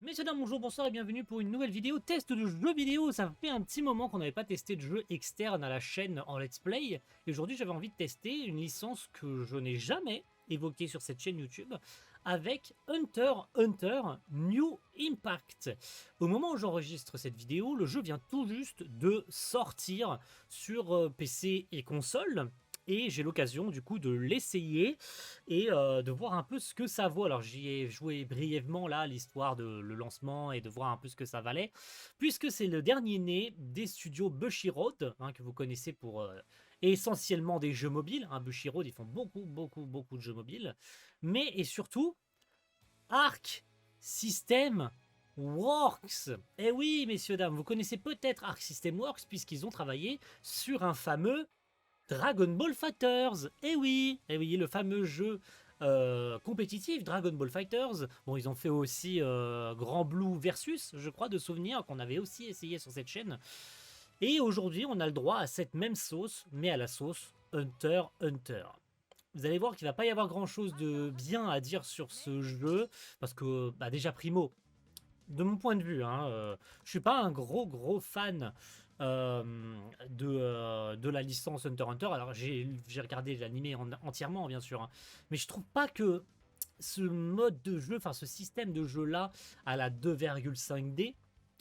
Messieurs, dames, bonjour, bonsoir et bienvenue pour une nouvelle vidéo test de jeux vidéo. Ça fait un petit moment qu'on n'avait pas testé de jeux externes à la chaîne en let's play. Et aujourd'hui, j'avais envie de tester une licence que je n'ai jamais évoquée sur cette chaîne YouTube avec Hunter x Hunter New Impact. Au moment où j'enregistre cette vidéo, le jeu vient tout juste de sortir sur PC et console. Et j'ai l'occasion du coup de l'essayer et de voir un peu ce que ça vaut. Alors j'y ai joué brièvement là, l'histoire de le lancement et de voir un peu ce que ça valait, puisque c'est le dernier né des studios Bushiroad, hein, que vous connaissez pour essentiellement des jeux mobiles. Hein, Bushiroad, ils font beaucoup de jeux mobiles, mais et surtout Arc System Works. Eh oui, messieurs, dames, vous connaissez peut-être Arc System Works puisqu'ils ont travaillé sur un fameux Dragon Ball Fighters. Eh oui, le fameux jeu compétitif Dragon Ball Fighters. Bon, ils ont fait aussi Grand Blue Versus, je crois, de souvenir, qu'on avait aussi essayé sur cette chaîne. Et aujourd'hui, on a le droit à cette même sauce, mais à la sauce Hunter x Hunter. Vous allez voir qu'il va pas y avoir grand chose de bien à dire sur ce jeu, parce que, bah, déjà primo, de mon point de vue, hein, je suis pas un gros fan de la licence Hunter x Hunter. Alors j'ai regardé l'animé entièrement, bien sûr, hein, mais je trouve pas que ce mode de jeu, enfin ce système de jeu là à la 2,5D,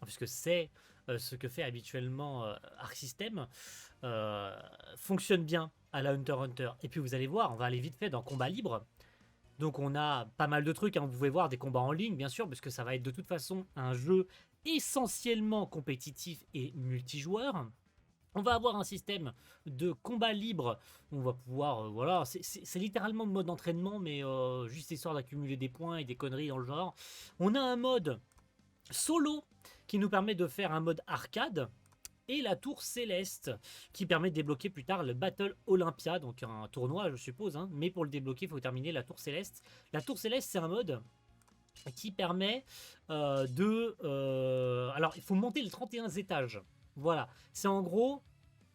puisque c'est ce que fait habituellement Arc System, fonctionne bien à la Hunter x Hunter. Et puis vous allez voir, on va aller vite fait dans combat libre. Donc on a pas mal de trucs, hein. Vous pouvez voir des combats en ligne, bien sûr, parce que ça va être de toute façon un jeu essentiellement compétitif et multijoueur. On va avoir un système de combat libre. On va pouvoir, voilà, c'est littéralement le mode d'entraînement, mais juste histoire d'accumuler des points et des conneries dans le genre. On a un mode solo qui nous permet de faire un mode arcade. Et la tour céleste qui permet de débloquer plus tard le Battle Olympia, donc un tournoi je suppose, hein, mais pour le débloquer il faut terminer la tour céleste. La tour céleste c'est un mode qui permet alors il faut monter les 31 étages, voilà, c'est en gros...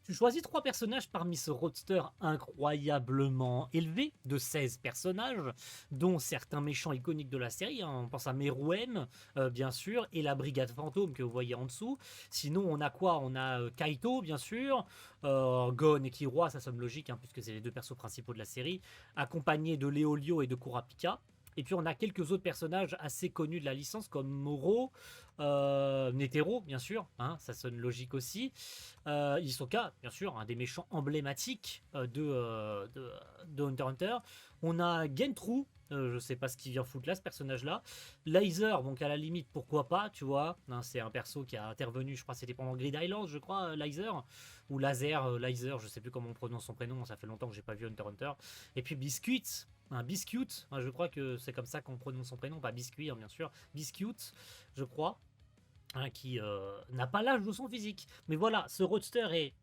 Tu choisis 3 personnages parmi ce roster incroyablement élevé de 16 personnages, dont certains méchants iconiques de la série. Hein. On pense à Meruem, bien sûr, et la Brigade Fantôme que vous voyez en dessous. Sinon, on a quoi? On a Kaito, bien sûr, Gon et Killua, ça sonne logique, hein, puisque c'est les deux persos principaux de la série, accompagnés de Leolio et de Kurapika. Et puis on a quelques autres personnages assez connus de la licence comme Moro, Netero bien sûr, hein, ça sonne logique aussi. Hisoka, bien sûr, un des méchants emblématiques de Hunter x Hunter. On a Gentru, je sais pas ce qu'il vient foutre là, ce personnage-là. Laser, donc à la limite, pourquoi pas, tu vois. Hein, c'est un perso qui a intervenu, je crois c'était pendant Grid Island, je crois, Laser. Ou Laser, je sais plus comment on prononce son prénom, ça fait longtemps que j'ai pas vu Hunter x Hunter. Et puis Biscuit, un Biscuit, hein, je crois que c'est comme ça qu'on prononce son prénom, pas Biscuit, hein, bien sûr. Biscuit, je crois. Hein, qui n'a pas l'âge de son physique. Mais voilà, ce roadster est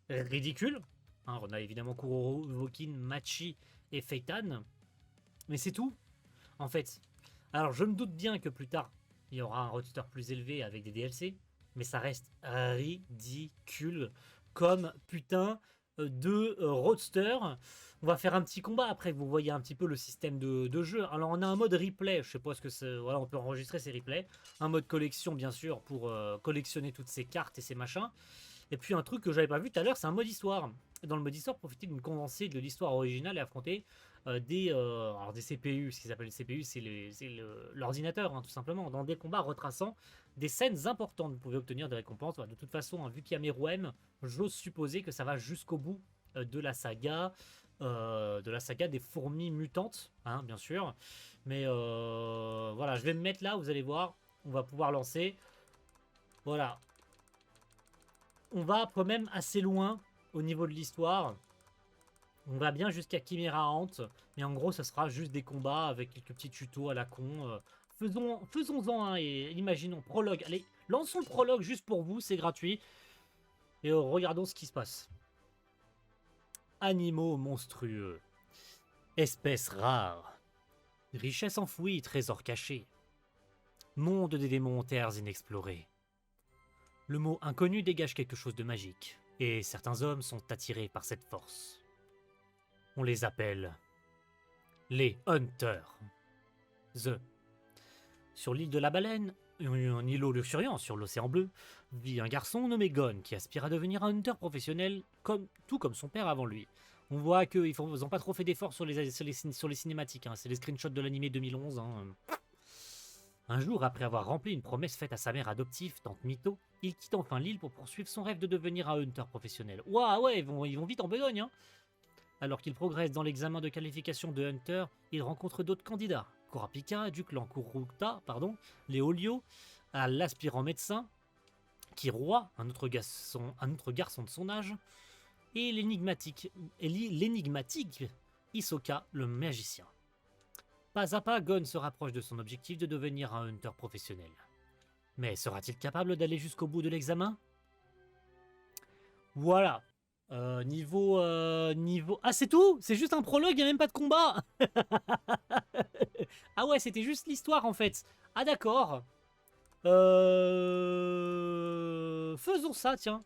ridicule. Hein, on a évidemment Kuroro, Vokin, Machi et Feitan. Mais c'est tout, en fait. Alors je me doute bien que plus tard, il y aura un roadster plus élevé avec des DLC. Mais ça reste ridicule comme putain de roadster. On va faire un petit combat après, vous voyez un petit peu le système de jeu. Alors on a un mode replay, je sais pas ce que c'est, voilà, on peut enregistrer ces replays. Un mode collection bien sûr pour collectionner toutes ces cartes et ces machins. Et puis un truc que j'avais pas vu tout à l'heure, c'est un mode histoire. Dans le mode histoire, profiter d'une condensée de l'histoire originale et affronter des CPU. Ce qu'ils appellent les CPU, c'est l'ordinateur, hein, tout simplement. Dans des combats retraçant des scènes importantes, vous pouvez obtenir des récompenses. De toute façon, hein, vu qu'il y a Meruem, j'ose supposer que ça va jusqu'au bout de la saga des fourmis mutantes, hein, bien sûr. Mais voilà, je vais me mettre là, vous allez voir, on va pouvoir lancer. Voilà. On va quand même assez loin au niveau de l'histoire. On va bien jusqu'à Chimera Ant, mais en gros, ça sera juste des combats avec quelques petits tutos à la con. Faisons-en un et imaginons prologue. Allez, lançons le prologue juste pour vous, c'est gratuit. Et regardons ce qui se passe. Animaux monstrueux. Espèces rares. Richesse enfouie, trésors cachés. Monde des démons terres inexplorées. Le mot inconnu dégage quelque chose de magique, et certains hommes sont attirés par cette force. On les appelle les Hunters. Sur l'île de la Baleine, un îlot luxuriant sur l'océan bleu, vit un garçon nommé Gon qui aspire à devenir un hunter professionnel, tout comme son père avant lui. On voit qu'ils n'ont pas trop fait d'efforts sur les cinématiques, hein. C'est les screenshots de l'animé 2011. Hein. Un jour, après avoir rempli une promesse faite à sa mère adoptive, Tante Mito, il quitte enfin l'île pour poursuivre son rêve de devenir un hunter professionnel. Ouah, ouais, ils vont vite en besogne, hein. Alors qu'il progresse dans l'examen de qualification de hunter, il rencontre d'autres candidats. Kurapika, du clan Kuruta, les Olio, à l'aspirant médecin, Kiroi, un autre garçon de son âge, et l'énigmatique Hisoka, le magicien. Pas à pas, Gon se rapproche de son objectif de devenir un hunter professionnel. Mais sera-t-il capable d'aller jusqu'au bout de l'examen? Voilà. Niveau... Ah, c'est tout? C'est juste un prologue, il n'y a même pas de combat. Ah ouais, c'était juste l'histoire en fait. Ah d'accord. Faisons ça, tiens.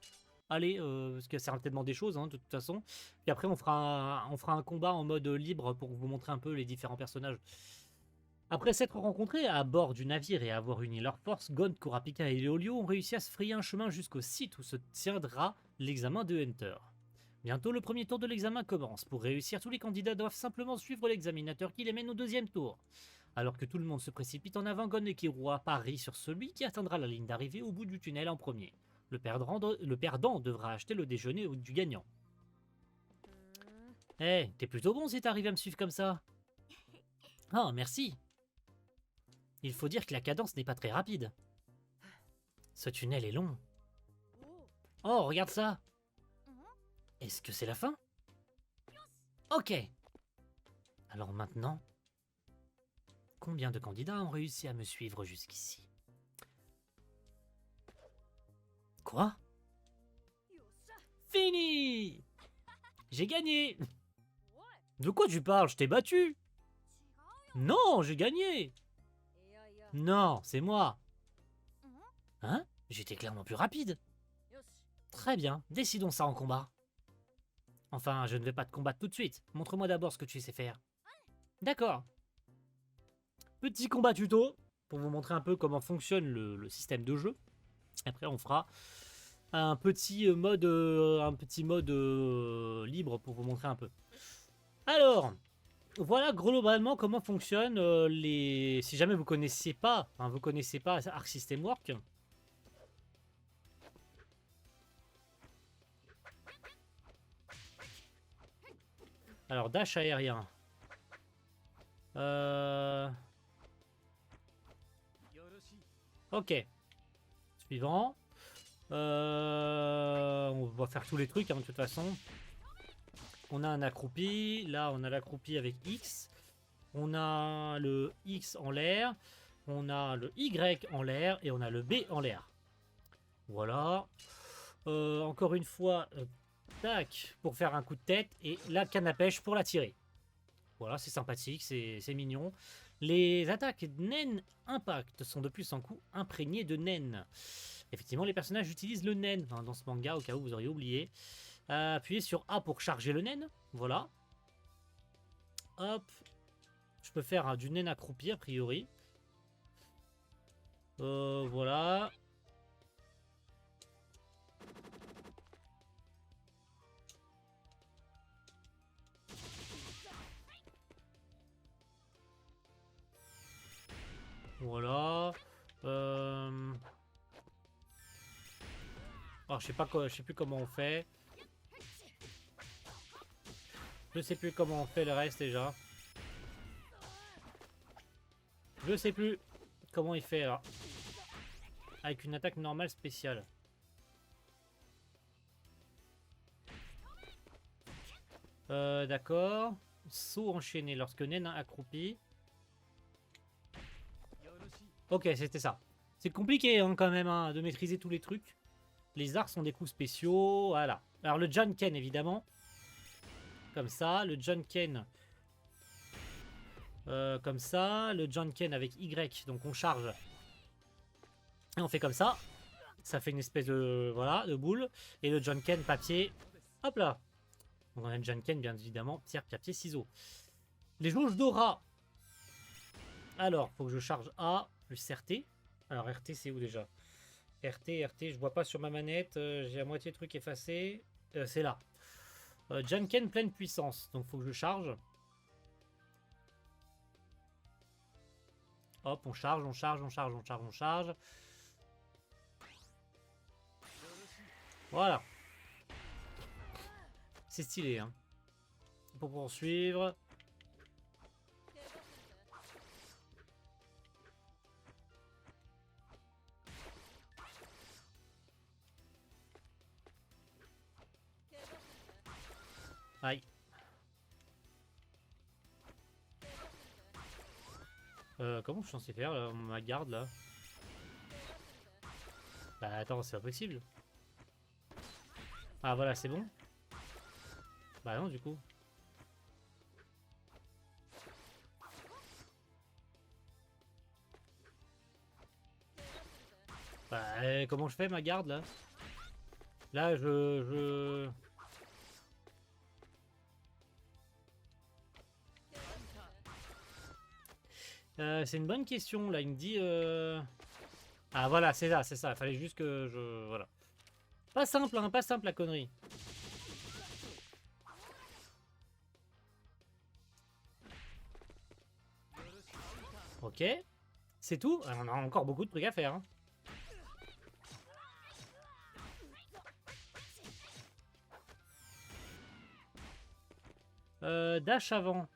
Allez, parce que ça certainement des choses, hein, de toute façon. Puis après, on fera un combat en mode libre pour vous montrer un peu les différents personnages. Après s'être rencontrés à bord du navire et avoir uni leurs forces, Gon, Kurapika et Leolio ont réussi à se frayer un chemin jusqu'au site où se tiendra l'examen de Hunter. Bientôt, le premier tour de l'examen commence. Pour réussir, tous les candidats doivent simplement suivre l'examinateur qui les mène au deuxième tour. Alors que tout le monde se précipite en avant, Gon et Killua parient sur celui qui atteindra la ligne d'arrivée au bout du tunnel en premier. Le perdant devra acheter le déjeuner du gagnant. Eh, t'es plutôt bon si t'arrives à me suivre comme ça. Oh, merci. Il faut dire que la cadence n'est pas très rapide. Ce tunnel est long. Oh, regarde ça. Est-ce que c'est la fin? Ok. Alors maintenant, combien de candidats ont réussi à me suivre jusqu'ici? Quoi? Fini! J'ai gagné! De quoi tu parles? Je t'ai battu! Non, j'ai gagné! Non, c'est moi! Hein? J'étais clairement plus rapide! Très bien, décidons ça en combat. Enfin, je ne vais pas te combattre tout de suite. Montre-moi d'abord ce que tu sais faire. D'accord. Petit combat tuto, pour vous montrer un peu comment fonctionne le système de jeu. Après, on fera un petit mode, libre pour vous montrer un peu. Alors, voilà globalement comment fonctionnent les... Si jamais vous connaissiez pas, Arc System Works. Alors, dash aérien. Ok. Suivant. On va faire tous les trucs, hein, de toute façon. On a un accroupi. Là, on a l'accroupi avec X. On a le X en l'air. On a le Y en l'air. Et on a le B en l'air. Voilà. Encore une fois, tac, pour faire un coup de tête. Et la canne à pêche pour la tirer. Voilà, c'est sympathique, c'est mignon. Les attaques naine impact sont de plus en coup imprégnées de naine. Effectivement, les personnages utilisent le naine dans ce manga, au cas où vous auriez oublié. Appuyez sur A pour charger le naine. Voilà. Hop. Je peux faire du naine accroupi, a priori. Voilà. Voilà. Alors, je sais plus comment on fait. Je sais plus comment on fait le reste déjà. Je sais plus comment il fait alors. Avec une attaque normale spéciale. D'accord. Saut enchaîné lorsque naine accroupi. Ok, c'était ça. C'est compliqué hein, quand même hein, de maîtriser tous les trucs. Les arts sont des coups spéciaux. Voilà. Alors le Janken évidemment. Comme ça. Le Janken. Comme ça. Le Janken avec Y. Donc on charge. Et on fait comme ça. Ça fait une espèce de, voilà, de boule. Et le Janken papier. Hop là. Donc on a le Janken bien évidemment. Pierre, papier, ciseaux. Les jauges d'aura. Alors, faut que je charge A plus RT. Alors RT c'est où déjà? RT, je vois pas sur ma manette, j'ai à moitié le truc effacé. C'est là. Janken pleine puissance, donc faut que je charge. Hop, on charge, on charge, on charge, on charge, on charge. Voilà. C'est stylé, hein. Pour poursuivre. Aïe. Comment je suis censé faire là, ma garde là? Bah attends, c'est pas possible. Ah voilà, c'est bon. Bah non, du coup. Bah comment je fais ma garde là? Là, c'est une bonne question là, il me dit... Ah voilà, c'est ça, c'est ça. Il fallait juste que je... Voilà. Pas simple, hein, pas simple la connerie. Ok. C'est tout? On a encore beaucoup de trucs à faire. Hein. Dash avant.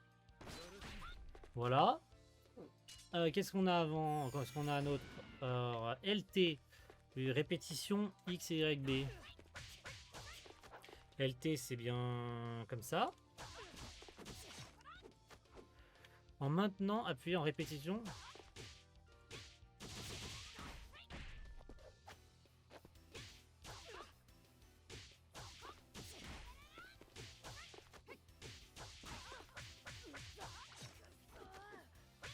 Voilà. Qu'est-ce qu'on a avant? Qu'est-ce qu'on a un autre? LT. Répétition X, Y, B. LT, c'est bien comme ça. En maintenant, appuyer en répétition.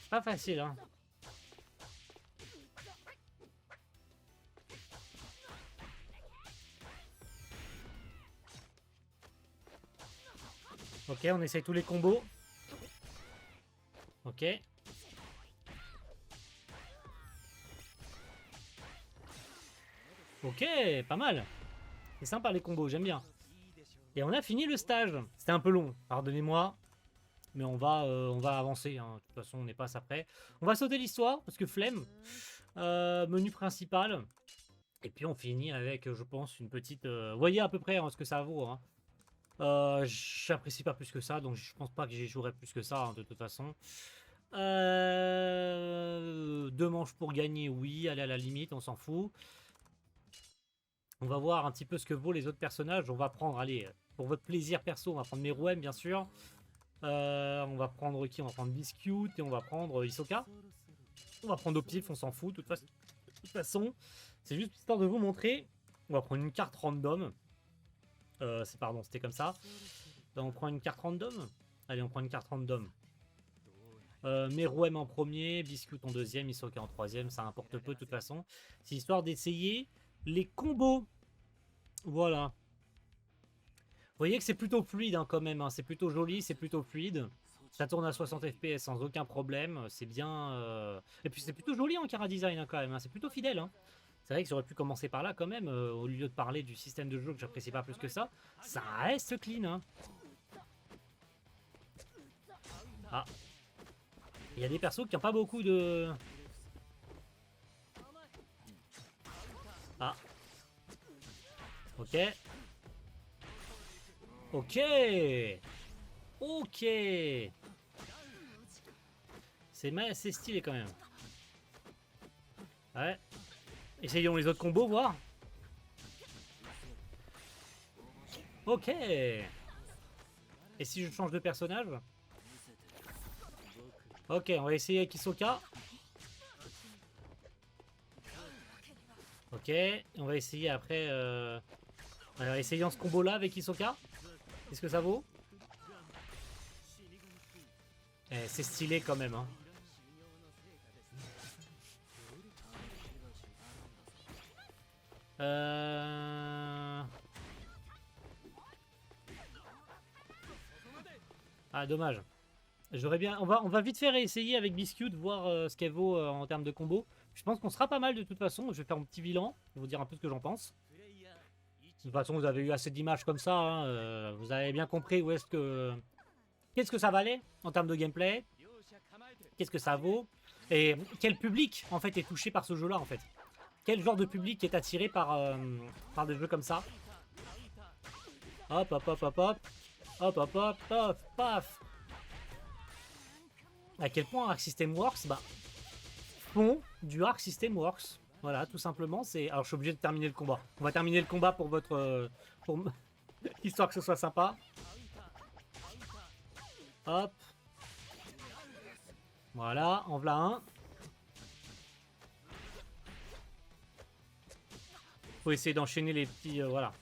Pas facile, hein. Ok, on essaye tous les combos. Ok. Ok, pas mal. C'est sympa les combos, j'aime bien. Et on a fini le stage. C'était un peu long, pardonnez-moi. Mais on va avancer, hein. De toute façon, on n'est pas après. On va sauter l'histoire, parce que flemme. Menu principal. Et puis on finit avec, je pense, une petite... voyez à peu près hein, ce que ça vaut. Hein. J'apprécie pas plus que ça, donc je pense pas que j'y jouerai plus que ça, hein, de toute façon. 2 manches pour gagner, oui. Allez à la limite, on s'en fout. On va voir un petit peu ce que vaut les autres personnages. On va prendre, allez, pour votre plaisir perso, on va prendre Meruem, bien sûr. On va prendre qui? On va prendre Biscuit et on va prendre Hisoka. On va prendre au pif, on s'en fout. De toute façon, c'est juste histoire de vous montrer. On va prendre une carte random. Pardon, c'était comme ça. On prend une carte random. Allez, on prend une carte random. Meruem en premier, Biscuit en deuxième, Hisoka en troisième. Ça importe peu de toute façon. C'est histoire d'essayer les combos. Voilà. Vous voyez que c'est plutôt fluide hein, quand même. Hein. C'est plutôt joli, c'est plutôt fluide. Ça tourne à 60 FPS sans aucun problème. C'est bien. Et puis c'est plutôt joli en Cara Design hein, quand même. Hein. C'est plutôt fidèle. Hein. C'est vrai que j'aurais pu commencer par là quand même. Au lieu de parler du système de jeu que j'apprécie pas plus que ça. Ça reste clean. Hein. Ah. Il y a des persos qui n'ont pas beaucoup de... Ah. Ok. Ok. Ok. C'est stylé quand même. Ouais. Essayons les autres combos, voir. Ok. Et si je change de personnage? Ok, on va essayer avec Hisoka. Ok, on va essayer après... Alors, essayons ce combo-là avec Hisoka. Qu'est-ce que ça vaut? C'est stylé quand même. Hein. Ah, dommage. J'aurais bien... On va vite faire essayer avec Biscuit, voir ce qu'elle vaut en termes de combo. Je Je pense qu'on sera pas mal de toute façon. Je vais faire mon petit bilan, je vais vous dire un peu ce que j'en pense. De toute façon, vous avez eu assez d'images comme ça. Hein, vous avez bien compris où est-ce que... Qu'est-ce que ça valait en termes de gameplay? Qu'est-ce que ça vaut? Et quel public, en fait, est touché par ce jeu-là, en fait? Quel genre de public est attiré par des jeux comme ça? Hop, hop, hop, hop, hop. Hop, hop, hop, hop, paf. À quel point Arc System Works, bah, font du Arc System Works. Voilà, tout simplement. C'est. Alors, je suis obligé de terminer le combat. On va terminer le combat pour votre, histoire que ce soit sympa. Hop. Voilà, en voilà un. Faut essayer d'enchaîner les petits. Voilà.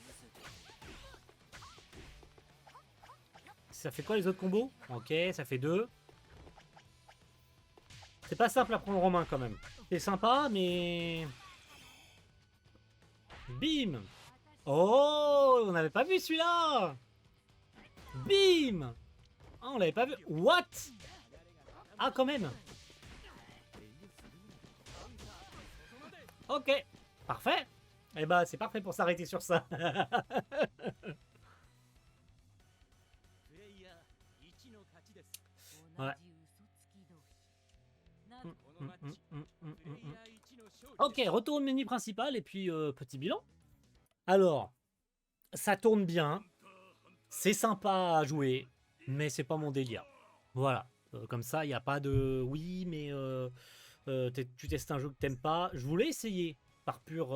Ça fait quoi les autres combos? Ok, ça fait 2. C'est pas simple à prendre en main quand même. C'est sympa, mais... Bim! Oh, on n'avait pas vu celui-là! Bim! Ah, on l'avait pas vu. What? Ah, quand même. Ok, parfait. Eh bah, c'est parfait pour s'arrêter sur ça. Ouais. Ok, retour au menu principal et puis petit bilan. Alors, ça tourne bien, c'est sympa à jouer, mais c'est pas mon délire. Voilà, comme ça, il n'y a pas de oui, mais tu testes un jeu que t'aimes pas. Je voulais essayer par pur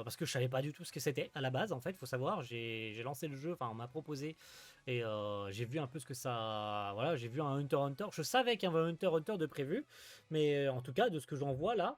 parce que je savais pas du tout ce que c'était à la base. En fait, faut savoir, j'ai lancé le jeu, enfin on m'a proposé et j'ai vu un peu ce que ça. Voilà, j'ai vu un Hunter x Hunter. Je savais qu'il y avait un Hunter x Hunter de prévu, mais en tout cas de ce que j'en vois là,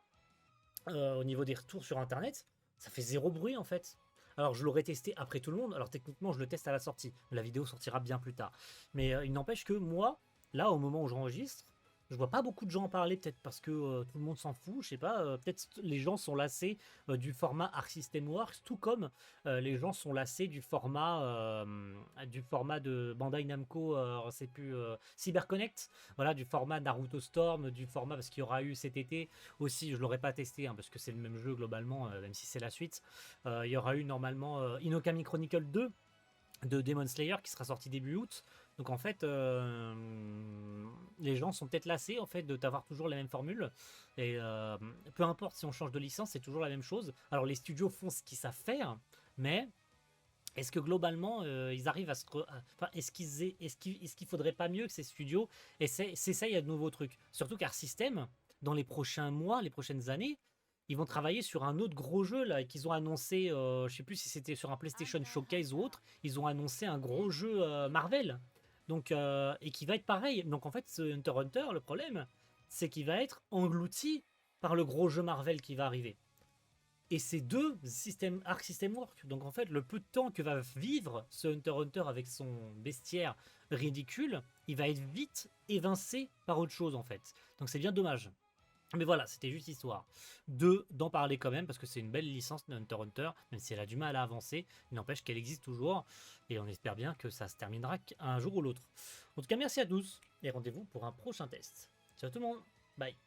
au niveau des retours sur internet, ça fait zéro bruit en fait. Alors je l'aurais testé après tout le monde, alors techniquement je le teste à la sortie, la vidéo sortira bien plus tard. Mais il n'empêche que moi, là au moment où j'enregistre, je vois pas beaucoup de gens en parler, peut-être parce que tout le monde s'en fout, je sais pas, peut-être les gens sont lassés du format Arc System Works, tout comme les gens sont lassés du format de Bandai Namco, c'est plus CyberConnect, voilà, du format Naruto Storm, du format parce qu'il y aura eu cet été aussi, je l'aurais pas testé hein, parce que c'est le même jeu globalement, même si c'est la suite. Il y aura eu normalement Inokami Chronicle 2 de Demon Slayer qui sera sorti début août. Donc en fait, les gens sont peut-être lassés en fait de t'avoir toujours la même formule. Et peu importe si on change de licence, c'est toujours la même chose. Alors les studios font ce qu'ils savent faire, mais est-ce que globalement ils arrivent à se... Enfin, est-ce qu'il faudrait pas mieux que ces studios s'essayent à de nouveaux trucs? Surtout qu'Art System, dans les prochains mois, les prochaines années, ils vont travailler sur un autre gros jeu là qu'ils ont annoncé. Je sais plus si c'était sur un PlayStation Showcase ou autre. Ils ont annoncé un gros jeu Marvel. Donc et qui va être pareil. Donc en fait, ce Hunter x Hunter, le problème, c'est qu'il va être englouti par le gros jeu Marvel qui va arriver. Et c'est deux systèmes Arc System Work. Donc en fait, le peu de temps que va vivre ce Hunter x Hunter avec son bestiaire ridicule, il va être vite évincé par autre chose en fait. Donc c'est bien dommage. Mais voilà, c'était juste histoire d'en parler quand même, parce que c'est une belle licence de Hunter x Hunter, même si elle a du mal à avancer, il n'empêche qu'elle existe toujours, et on espère bien que ça se terminera un jour ou l'autre. En tout cas, merci à tous, et rendez-vous pour un prochain test. Ciao tout le monde, bye.